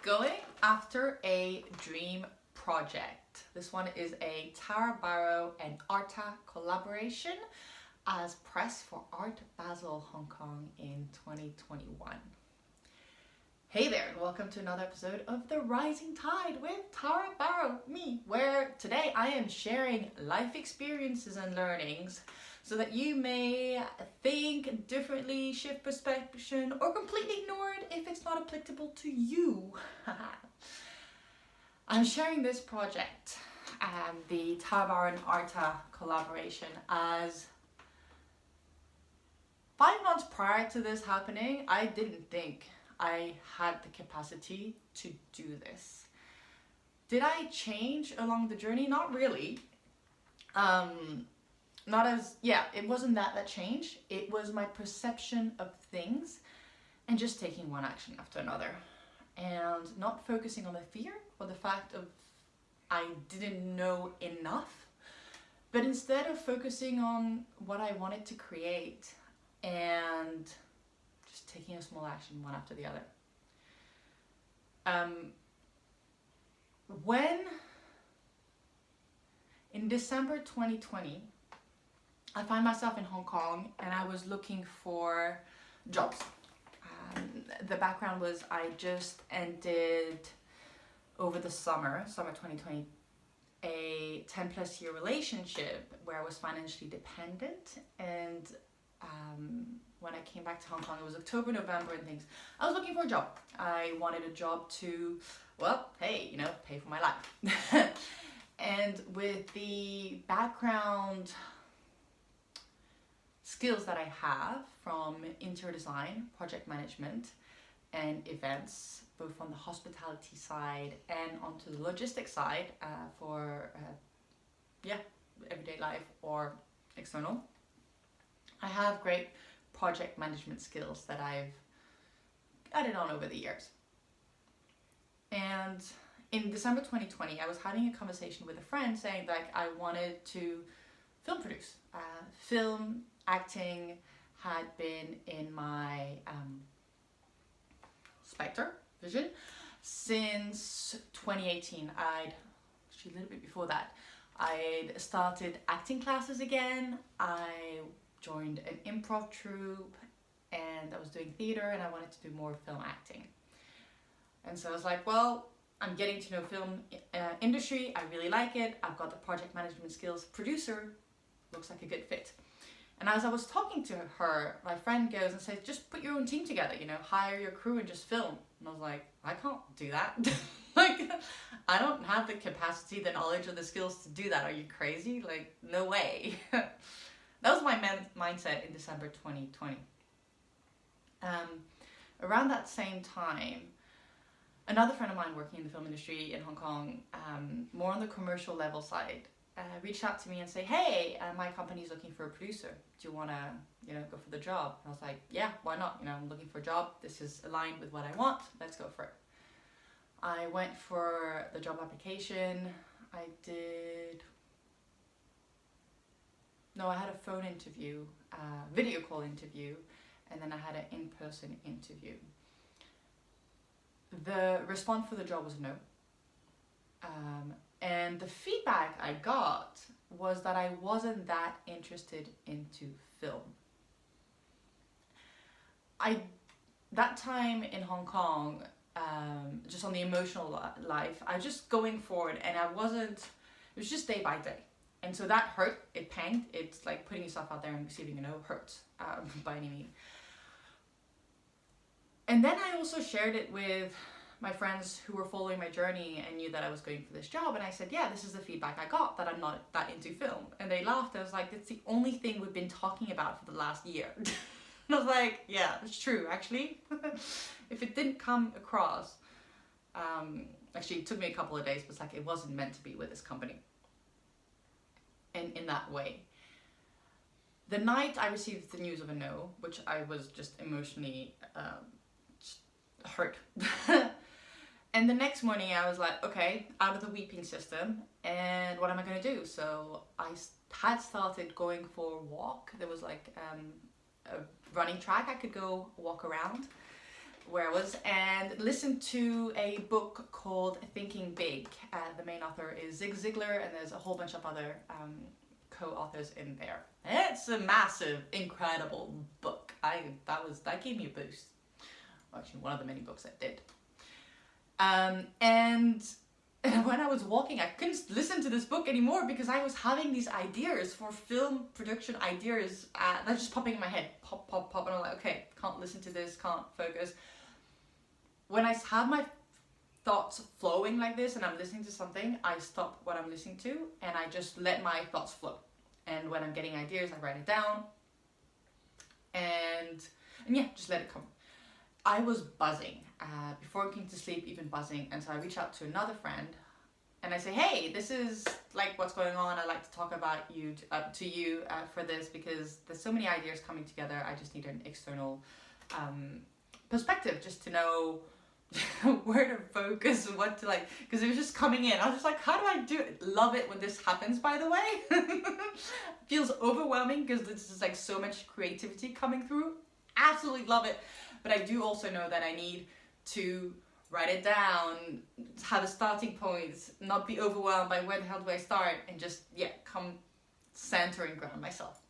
Going after a dream project. This one is a Barot and Arta collaboration as press for Art Basel Hong Kong in 2021. Hey there, and welcome to another episode of The Rising Tide with Barot, me, where today I am sharing life experiences and learnings so that you may think differently, shift perception, or completely ignore it if it's not applicable to you. I'm sharing this project, the Barot and Arta collaboration, as 5 months prior to this happening, I didn't think I had the capacity to do this. Did I change along the journey? Not really. It wasn't that changed. It was my perception of things and just taking one action after another and not focusing on the fear or the fact of I didn't know enough, but instead of focusing on what I wanted to create and just taking a small action one after the other. When in December 2020, I found myself in Hong Kong and I was looking for jobs. The background was I just ended over the summer 2020, a 10 plus year relationship where I was financially dependent, and when I came back to Hong Kong, it was October, November and things. I was looking for a job. I wanted a job to, pay for my life. And with the background skills that I have from interior design, project management, and events, both on the hospitality side and onto the logistics side for everyday life or external. I have great project management skills that I've added on over the years. And in December 2020, I was having a conversation with a friend saying that I wanted to film produce. Film acting had been in my vision since 2018. Actually a little bit before that, I'd started acting classes again. I joined an improv troupe and I was doing theater and I wanted to do more film acting. And so I was like, I'm getting to know film industry. I really like it. I've got the project management skills. Producer looks like a good fit. And as I was talking to her, my friend goes and says, just put your own team together, hire your crew and just film. And I was like, I can't do that. I don't have the capacity, the knowledge, or the skills to do that. Are you crazy? No way. That was my mindset in December 2020. Around that same time, another friend of mine working in the film industry in Hong Kong, more on the commercial level side, reached out to me and said, hey, my company's looking for a producer. Do you want to, go for the job? And I was like, yeah, why not? I'm looking for a job. This is aligned with what I want. Let's go for it. I went for the job application. I had a phone interview, video call interview, and then I had an in-person interview. The response for the job was no. And the feedback I got was that I wasn't that interested into film. That time in Hong Kong, just on the emotional life, I was just going forward and it was just day by day. And so that hurt, it panged. It's like putting yourself out there and receiving a no hurts by any means. And then I also shared it with my friends who were following my journey and knew that I was going for this job. And I said, yeah, this is the feedback I got, that I'm not that into film. And they laughed. I was like, that's the only thing we've been talking about for the last year. And I was like, yeah, it's true, actually. If it didn't come across, actually it took me a couple of days, but it wasn't meant to be with this company. And in that way. The night I received the news of a no, which I was just emotionally hurt. And the next morning I was like, okay, out of the weeping system, and what am I going to do? So I had started going for a walk. There was a running track I could go walk around. where I was and listened to a book called Thinking Big. The main author is Zig Ziglar, and there's a whole bunch of other co-authors in there. It's a massive, incredible book. That gave me a boost. Actually, one of the many books that did. And when I was walking, I couldn't listen to this book anymore because I was having these ideas for film production ideas that's just popping in my head, pop, pop, pop, and I'm like, okay, can't listen to this, can't focus. When I have my thoughts flowing like this and I'm listening to something, I stop what I'm listening to and I just let my thoughts flow. And when I'm getting ideas, I write it down and yeah, just let it come. I was buzzing before going to sleep, even buzzing, and so I reach out to another friend and I say, hey, this is like what's going on. I'd like to talk about you for this because there's so many ideas coming together. I just need an external perspective just to know where to focus and what to like, because it was just coming in. I was just like, how do I do it? Love it when this happens, by the way. Feels overwhelming because this is like so much creativity coming through. Absolutely love it. But I do also know that I need to write it down, have a starting point, not be overwhelmed by where the hell do I start, and just, come center and ground myself.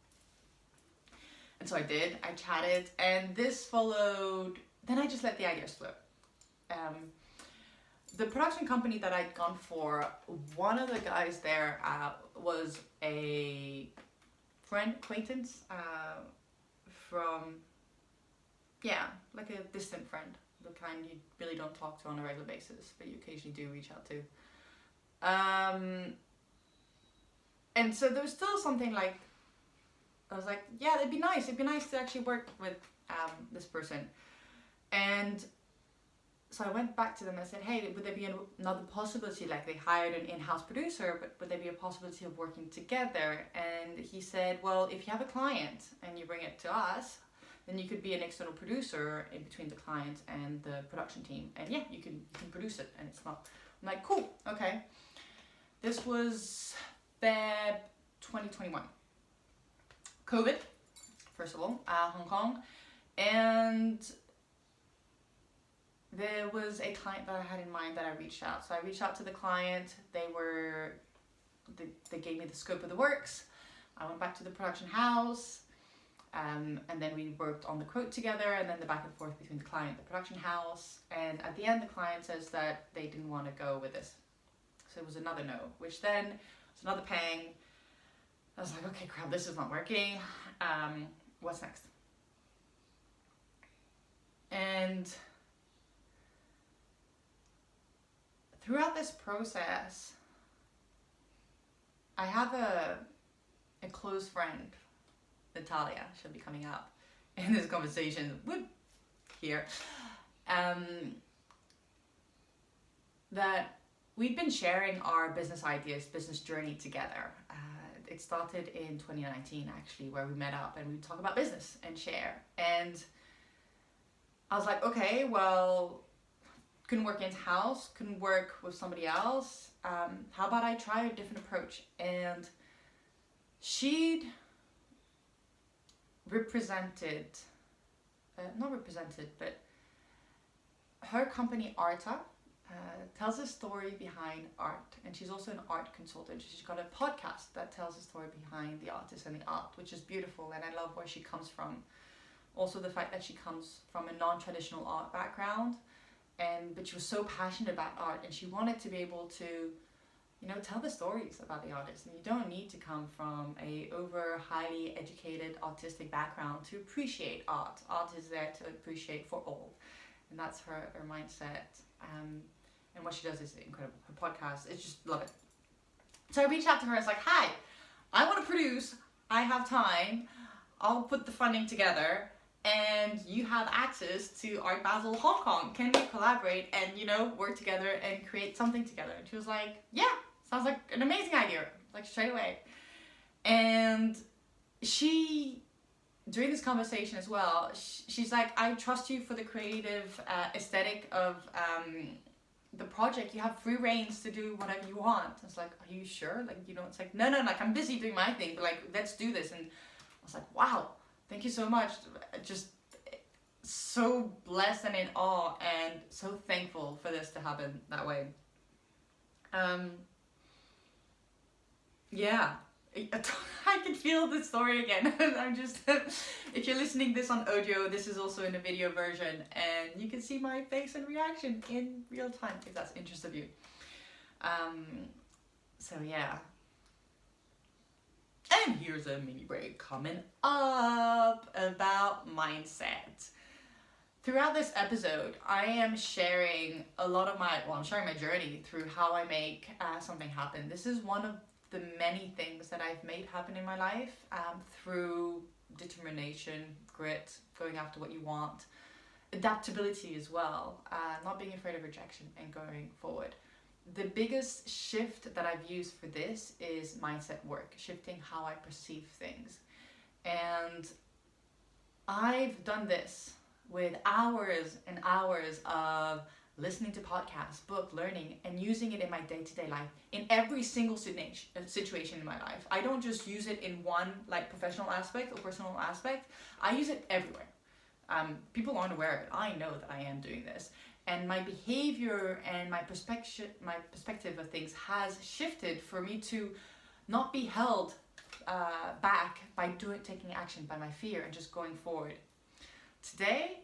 And so I did, I chatted, and this followed, then I just let the ideas flow. The production company that I'd gone for, one of the guys there was a friend, acquaintance from, like a distant friend, the kind you really don't talk to on a regular basis, but you occasionally do reach out to. And so there was still something like, I was like, yeah, it'd be nice to actually work with this person. And so I went back to them and said, hey, would there be another possibility, like they hired an in-house producer, but would there be a possibility of working together? And he said, well, if you have a client and you bring it to us, then you could be an external producer in between the client and the production team. And yeah, you can produce it and it's not, I'm like, cool, okay. This was Feb 2021. COVID, first of all, Hong Kong. And there was a client that I had in mind that I reached out. So I reached out to the client. They gave me the scope of the works. I went back to the production house. And then we worked on the quote together, and then the back and forth between the client and the production house. And at the end, the client says that they didn't want to go with this. So it was another no, which then was another pang. I was like, okay, crap, this is not working. What's next? And throughout this process, I have a close friend, Natalia, she'll be coming up in this conversation here, that we've been sharing our business ideas, business journey together. It started in 2019 actually, where we met up and we talk about business and share. And I was like, okay, well, couldn't work in-house, couldn't work with somebody else. How about I try a different approach? And she'd but her company Arta tells a story behind art, and she's also an art consultant. She's got a podcast that tells a story behind the artist and the art, which is beautiful, and I love where she comes from. Also the fact that she comes from a non-traditional art background, but she was so passionate about art, and she wanted to be able to tell the stories about the artist. And you don't need to come from a highly educated autistic background to appreciate art. Art is there to appreciate for all. And that's her mindset. And what she does is incredible. Her podcast, it's just love it. So I reached out to her, I was like, hi, I want to produce, I have time, I'll put the funding together, and you have access to Art Basel Hong Kong. Can we collaborate and, work together and create something together? And she was like, yeah. Sounds like an amazing idea, like straight away. And she, during this conversation as well, she's like, I trust you for the creative aesthetic of the project. You have free reins to do whatever you want. I was like, are you sure? Like, it's like, no, like I'm busy doing my thing, but like, let's do this. And I was like, wow, thank you so much. Just so blessed and in awe and so thankful for this to happen that way. Yeah, I can feel the story again. I'm just, if you're listening this on audio, this is also in a video version, and you can see my face and reaction in real time if that's interest of you. So yeah. And here's a mini break coming up about mindset. Throughout this episode, I am sharing a lot of I'm sharing my journey through how I make something happen. This is one of the many things that I've made happen in my life through determination, grit, going after what you want, adaptability as well, not being afraid of rejection and going forward. The biggest shift that I've used for this is mindset work, shifting how I perceive things. And I've done this with hours and hours of listening to podcasts, book, learning, and using it in my day-to-day life, in every single situation in my life. I don't just use it in one like professional aspect or personal aspect. I use it everywhere. People aren't aware of it. I know that I am doing this. And my behavior and my perspective of things has shifted for me to not be held back by taking action, by my fear, and just going forward. Today,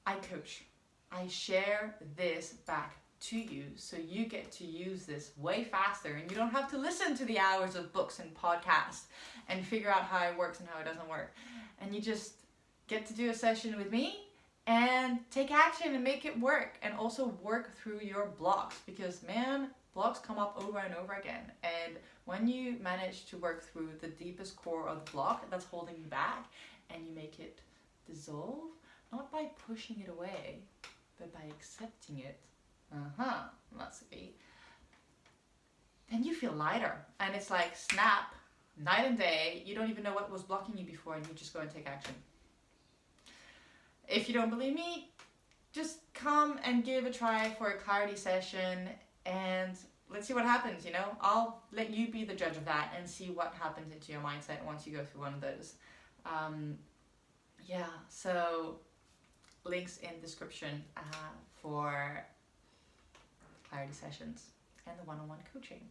I coach. I share this back to you so you get to use this way faster and you don't have to listen to the hours of books and podcasts and figure out how it works and how it doesn't work. And you just get to do a session with me and take action and make it work, and also work through your blocks, because man, blocks come up over and over again. And when you manage to work through the deepest core of the block that's holding you back and you make it dissolve, not by pushing it away, but by accepting it, that's it, then you feel lighter. And it's like snap, night and day. You don't even know what was blocking you before, and you just go and take action. If you don't believe me, just come and give a try for a clarity session, and let's see what happens, you know? I'll let you be the judge of that and see what happens into your mindset once you go through one of those. Yeah, so links in description for clarity sessions and the one-on-one coaching.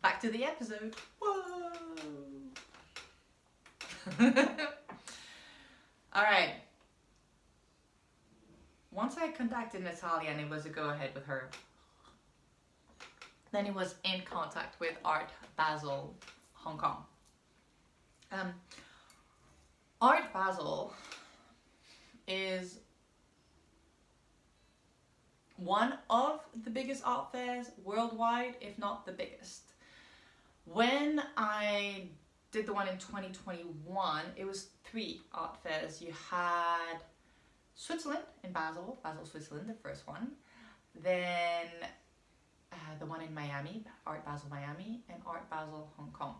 Back to the episode. Whoa! All right. Once I contacted Natalia and it was a go-ahead with her, then it was in contact with Art Basel Hong Kong. Art Basel is one of the biggest art fairs worldwide, if not the biggest. When I did the one in 2021, it was 3 art fairs. You had Switzerland in Basel, Switzerland, the first one. Then the one in Miami, Art Basel Miami, and Art Basel Hong Kong.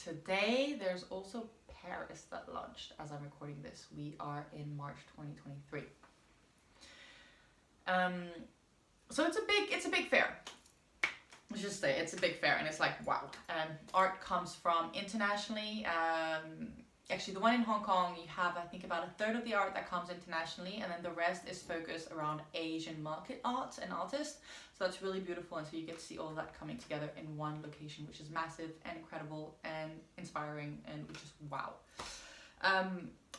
Today, there's also Paris that launched as I'm recording this. We are in March 2023. So it's a big fair. Let's just say it's a big fair, and it's like, wow. Art comes from internationally. Actually, the one in Hong Kong, you have, I think, about 1/3 of the art that comes internationally, and then the rest is focused around Asian market art and artists. So that's really beautiful, and so you get to see all of that coming together in one location, which is massive and incredible and inspiring, and just wow.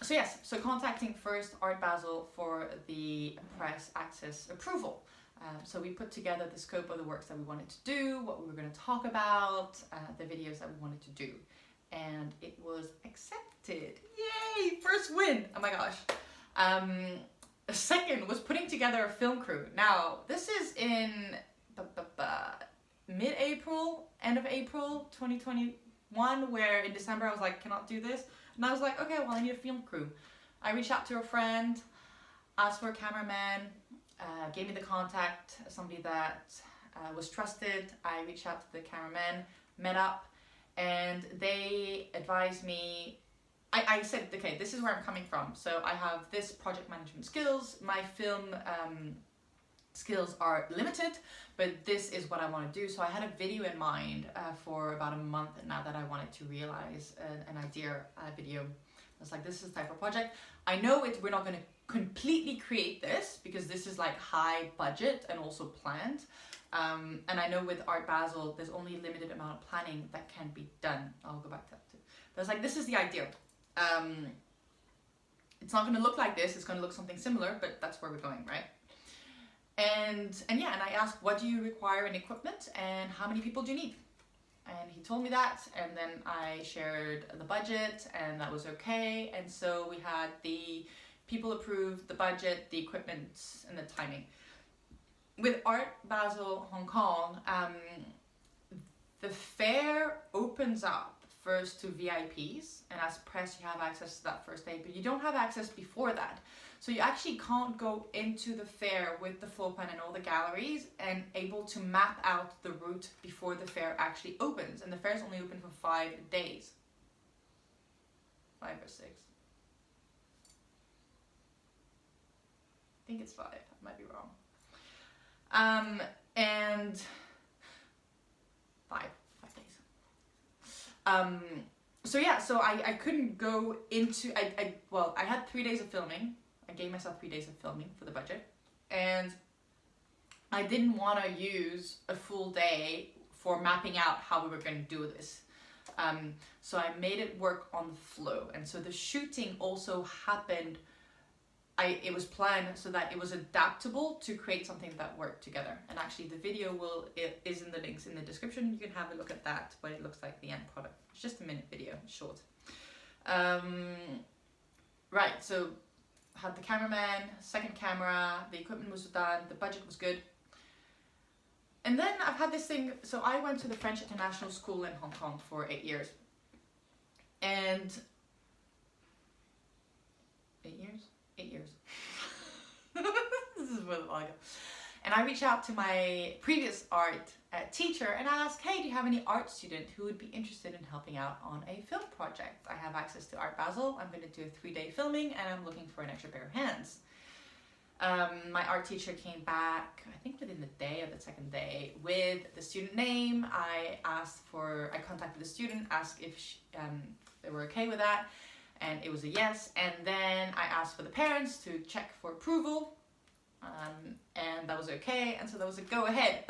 So yes, so contacting first Art Basel for the press access approval. So we put together the scope of the works that we wanted to do, what we were going to talk about, the videos that we wanted to do. And it was accepted. Yay! First win! Oh my gosh. Second was putting together a film crew. Now, this is in mid-April, end of April 2021, where in December I was like, cannot do this. And I was like, okay, well, I need a film crew. I reached out to a friend, asked for a cameraman, gave me the contact, somebody that was trusted. I reached out to the cameraman, met up, and they advised me. I said, okay, this is where I'm coming from. So I have this project management skills. My film skills are limited, but this is what I want to do. So I had a video in mind for about a month now that I wanted to realize an idea video was like, this is the type of project. I know we're not going to completely create this because this is like high budget and also planned. And I know with Art Basel, there's only a limited amount of planning that can be done. I'll go back to that too. But I was like, this is the idea. It's not going to look like this. It's going to look something similar, but that's where we're going, right? And I asked, what do you require in equipment and how many people do you need? And he told me that, and then I shared the budget, and that was okay. And so we had the people approve the budget, the equipment, and the timing. With Art Basel Hong Kong, the fair opens up first to VIPs, and as press you have access to that first day, but you don't have access before that. So you actually can't go into the fair with the floor plan and all the galleries and able to map out the route before the fair actually opens. And the fair is only open for 5 days. 5 or 6. I think it's 5. I might be wrong. And 5 days. So I couldn't go into, I had 3 days of filming. I gave myself 3 days of filming for the budget, and I didn't want to use a full day for mapping out how we were going to do this. So I made it work on the flow, and so the shooting also happened. It was planned so that it was adaptable to create something that worked together. And actually, the video is in the links in the description. You can have a look at that, what it looks like, the end product. It's just a minute video, short. Right, so had the cameraman, second camera, the equipment was done, the budget was good. And then I've had this thing, so I went to the French International School in Hong Kong for 8 years. And 8 years? 8 years. This is really long ago. And I reached out to my previous art teacher and asked, hey, do you have any art student who would be interested in helping out on a film project? I have access to Art Basel. I'm going to do a 3-day filming and I'm looking for an extra pair of hands. My art teacher came back, I think within the day of the second day, with the student name. I contacted the student, asked if they were okay with that, and it was a yes. And then I asked for the parents to check for approval, and that was okay, and so that was a go ahead.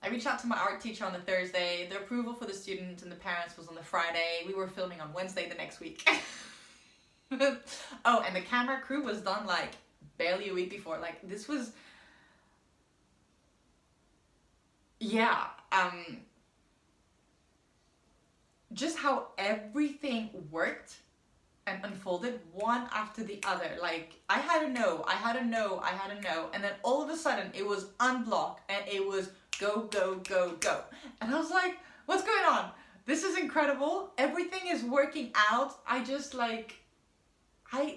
I reached out to my art teacher on the Thursday, the approval for the student and the parents was on the Friday. We were filming on Wednesday the next week. Oh, and the camera crew was done like barely a week before. Like this was, just how everything worked and unfolded one after the other. Like I had a no, and then all of a sudden it was unblock and it was go, go, go, go. And I was like, what's going on? This is incredible. Everything is working out. I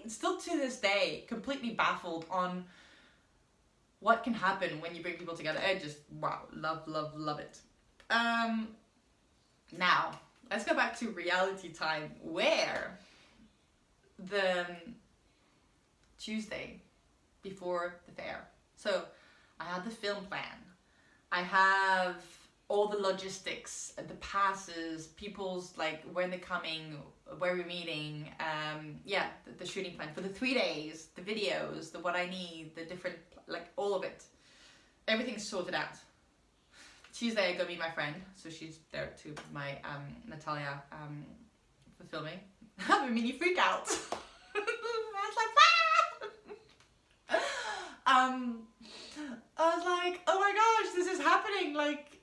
still to this day completely baffled on what can happen when you bring people together. I just, wow, love it. Now, let's go back to reality time, where the Tuesday before the fair. So I had the film plan. I have all the logistics, the passes, people's like when they're coming, where we're meeting, the shooting plan for the 3 days, the videos, the what I need, the different, like all of it. Everything's sorted out. Tuesday I go meet my friend, so she's there too, my Natalia, for filming. I have a mini freak out. I was like, I was like, oh my gosh, this is happening. Like,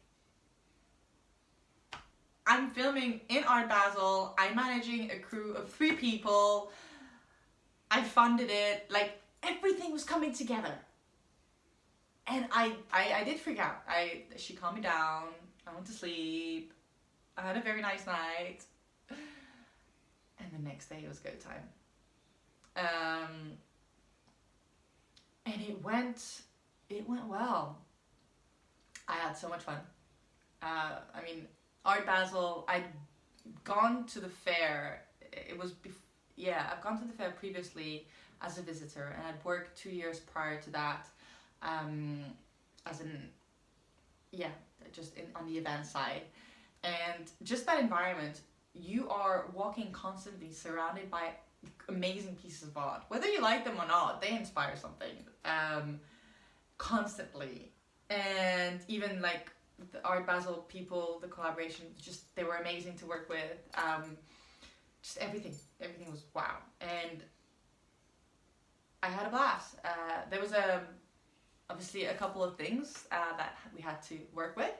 I'm filming in Art Basel. I'm managing a crew of 3 people. I funded it. Like, everything was coming together. And I did freak out. She calmed me down. I went to sleep. I had a very nice night. And the next day it was go time. And it went well. I had so much fun. Art Basel, I'd gone to the fair. I've gone to the fair previously as a visitor, and I'd worked 2 years prior to that, on the event side. And just that environment, you are walking constantly surrounded by amazing pieces of art. Whether you like them or not, they inspire something constantly. And even like the Art Basel people, the collaboration, just they were amazing to work with. Just everything was wow. And I had a blast. There was obviously a couple of things that we had to work with.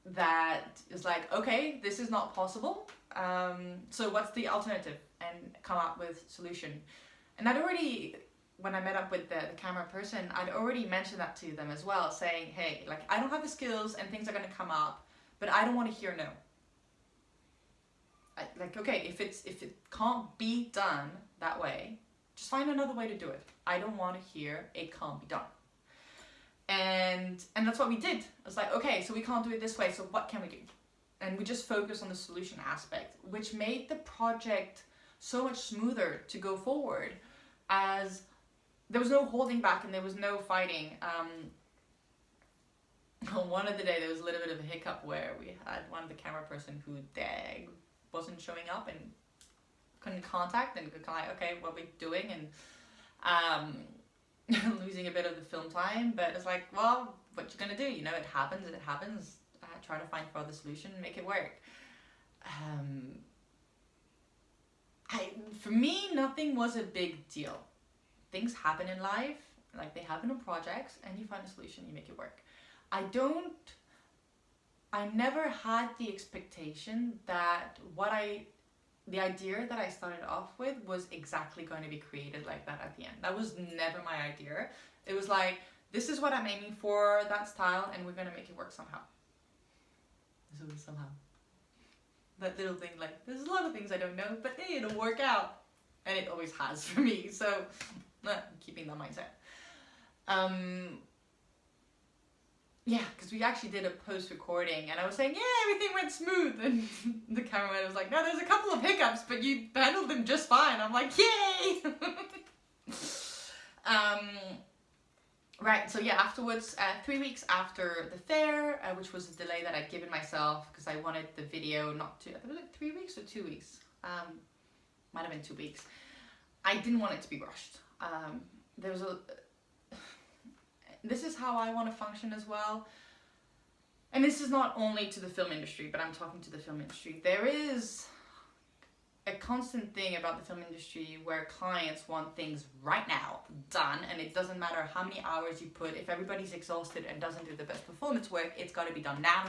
That is like, okay, this is not possible. So what's the alternative? And come up with solution. And I'd already, when I met up with the camera person, I'd already mentioned that to them as well, saying, hey, like I don't have the skills and things are gonna come up, but I don't want to hear no. Like, okay, if it can't be done that way, just find another way to do it. I don't want to hear it can't be done. And that's what we did. I was like, okay, so we can't do it this way, so what can we do? And we just focused on the solution aspect, which made the project so much smoother to go forward, as there was no holding back and there was no fighting. On one of the day there was a little bit of a hiccup where we had one of the camera person who wasn't showing up and couldn't contact, and kind of like, okay, what are we doing? And losing a bit of the film time, but it's like, well, what you gonna do? You know, it happens. Try to find further solution, make it work. For me, nothing was a big deal. Things happen in life, like they happen in projects, and you find a solution, you make it work. I never had the expectation that the idea that I started off with was exactly going to be created like that at the end. That was never my idea. It was like, this is what I'm aiming for, that style, and we're going to make it work somehow. There's always somehow. That little thing, like, there's a lot of things I don't know, but hey, it'll work out. And it always has for me, so keeping that mindset. Yeah, because we actually did a post-recording and I was saying, yeah, everything went smooth, and the cameraman was like, no, there's a couple of hiccups, but you handled them just fine. I'm like, yay! Right, so yeah, afterwards, 3 weeks after the fair, which was a delay that I'd given myself because I wanted the video not to, I think it was like 3 weeks or 2 weeks, might have been 2 weeks. I didn't want it to be rushed. There was this is how I want to function as well. And this is not only to the film industry, but I'm talking to the film industry. There is a constant thing about the film industry where clients want things right now, done, and it doesn't matter how many hours you put. If everybody's exhausted and doesn't do the best performance work, it's got to be done now.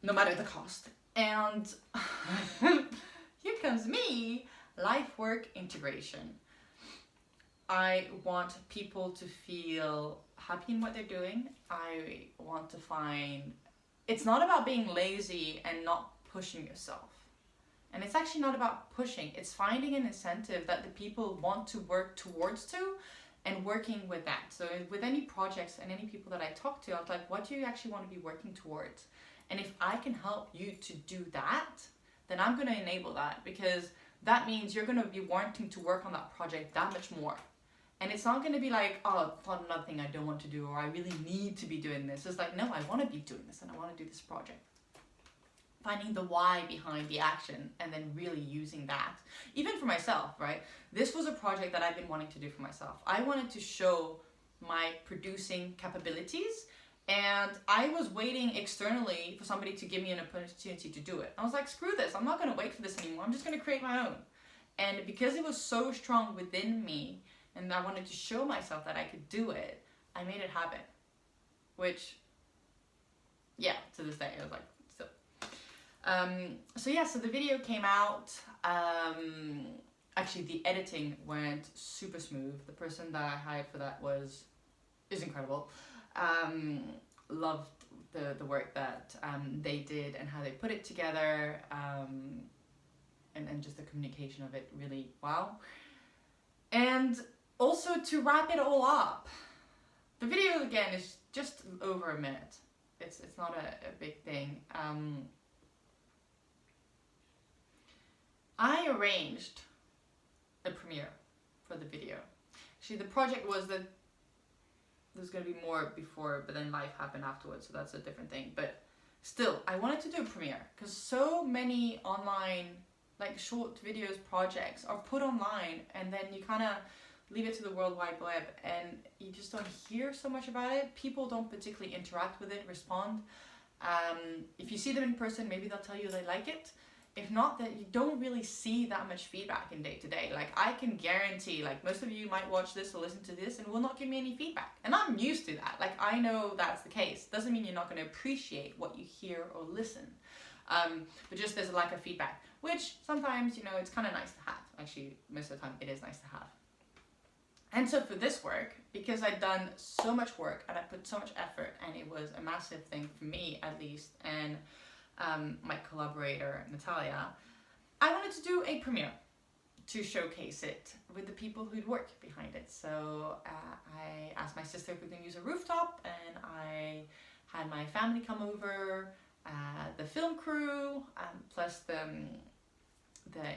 No matter the cost. And here comes me, life-work integration. I want people to feel happy in what they're doing. I want to find, it's not about being lazy and not pushing yourself. And it's actually not about pushing, it's finding an incentive that the people want to work towards to and working with that. So with any projects and any people that I talk to, I was like, what do you actually want to be working towards? And if I can help you to do that, then I'm going to enable that, because that means you're going to be wanting to work on that project that much more. And it's not going to be like, oh, it's not another thing I don't want to do, or I really need to be doing this. It's like, no, I want to be doing this and I want to do this project. Finding the why behind the action and then really using that. Even for myself, right? This was a project that I've been wanting to do for myself. I wanted to show my producing capabilities, and I was waiting externally for somebody to give me an opportunity to do it. I was like, screw this, I'm not going to wait for this anymore. I'm just going to create my own. And because it was so strong within me, and I wanted to show myself that I could do it, I made it happen. Which, yeah, to this day, I was like, still. So the video came out. Actually, the editing went super smooth. The person that I hired for that is incredible. Loved the work that they did and how they put it together, and just the communication of it, really wow. And also, to wrap it all up, the video again is just over a minute. It's not a big thing. I arranged a premiere for the video. Actually, the project was that there's going to be more before, but then life happened afterwards, so that's a different thing. But still, I wanted to do a premiere because so many online, like short videos projects are put online and then you kind of leave it to the World Wide Web and you just don't hear so much about it. People don't particularly interact with it, respond. If you see them in person, maybe they'll tell you they like it. If not, that you don't really see that much feedback in day to day. Like I can guarantee, like most of you might watch this or listen to this and will not give me any feedback. And I'm used to that. Like I know that's the case. Doesn't mean you're not going to appreciate what you hear or listen. But just there's a lack of feedback, which sometimes, you know, it's kind of nice to have. Actually, most of the time it is nice to have. And so for this work, because I'd done so much work and I put so much effort and it was a massive thing for me at least, and my collaborator Natalia, I wanted to do a premiere to showcase it with the people who'd work behind it. So I asked my sister if we can use a rooftop, and I had my family come over, the film crew, plus the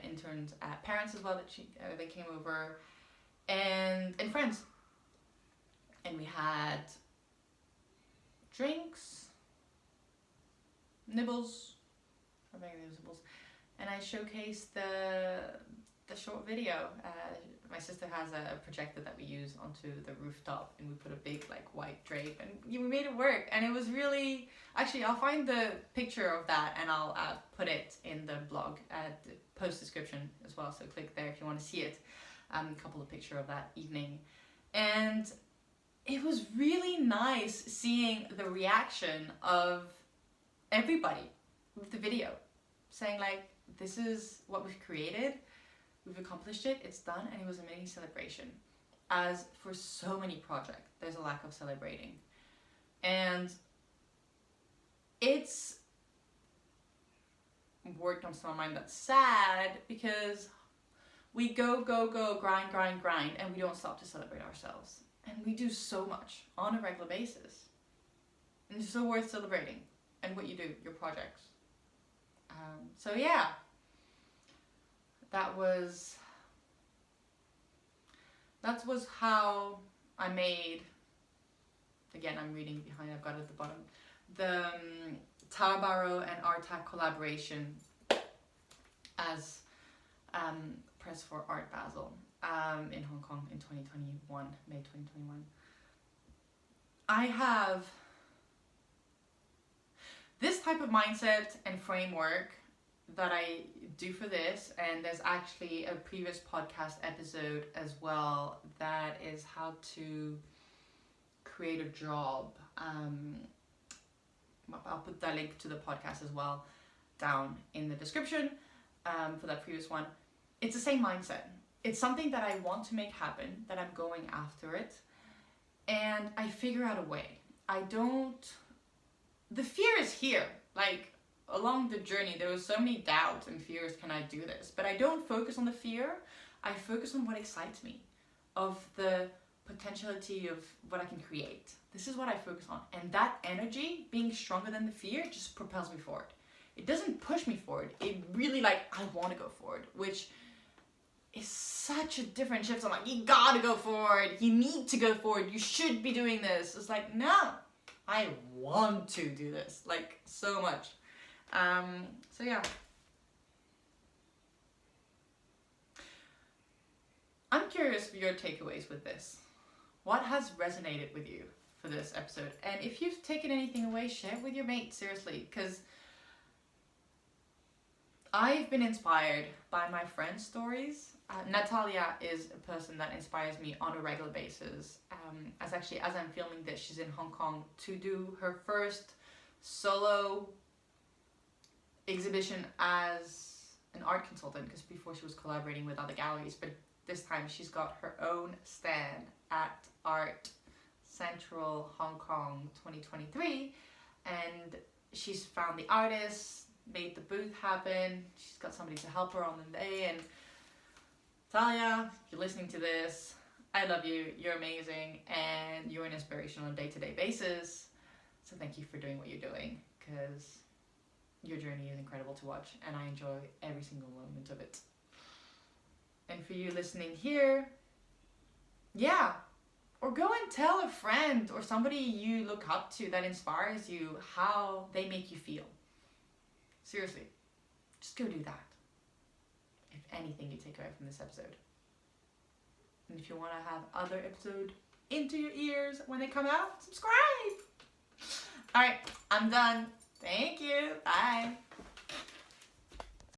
interns' parents as well, that they came over, and friends. And we had drinks, nibbles, and I showcased the short video. My sister has a projector that we use onto the rooftop, and we put a big like white drape, and we made it work. And it was really, actually I'll find the picture of that and I'll put it in the blog the post description as well, so click there if you want to see it. A couple of pictures of that evening, and it was really nice seeing the reaction of everybody with the video, saying like, this is what we've created, we've accomplished it, it's done. And it was a mini celebration. As for so many projects, there's a lack of celebrating, and it's worked on some of mine that's sad, because we go, grind, and we don't stop to celebrate ourselves. And we do so much on a regular basis. And it's so worth celebrating. And what you do, your projects. So yeah, that was how I made, again I'm reading behind, I've got it at the bottom, the Barot and Arta collaboration as press for Art Basel in Hong Kong in 2021, May 2021. I have this type of mindset and framework that I do for this, and there's actually a previous podcast episode as well that is how to create a job. I'll put the link to the podcast as well down in the description for that previous one. It's the same mindset. It's something that I want to make happen, that I'm going after it, and I figure out a way. The fear is here. Like, along the journey, there was so many doubts and fears, can I do this? But I don't focus on the fear. I focus on what excites me, of the potentiality of what I can create. This is what I focus on. And that energy, being stronger than the fear, just propels me forward. It doesn't push me forward. It really, like, I want to go forward, which is such a different shift. I'm like, you gotta go forward. You need to go forward. You should be doing this. It's like, no, I want to do this, like, so much. So yeah. I'm curious for your takeaways with this. What has resonated with you for this episode? And if you've taken anything away, share it with your mates, seriously, because I've been inspired by my friends' stories. Natalia is a person that inspires me on a regular basis. As I'm filming this, she's in Hong Kong to do her first solo exhibition as an art consultant, because before she was collaborating with other galleries, but this time she's got her own stand at Art Central Hong Kong 2023, and she's found the artists, made the booth happen. She's got somebody to help her on the day. And Talia, if you're listening to this, I love you, you're amazing, and you're an inspiration on a day-to-day basis. So thank you for doing what you're doing, because your journey is incredible to watch, and I enjoy every single moment of it. And for you listening here, yeah, Or go and tell a friend or somebody you look up to that inspires you how they make you feel. Seriously, just go do that. If anything you take away from this episode. And if you want to have other episodes into your ears when they come out, subscribe. All right, I'm done. Thank you. Bye.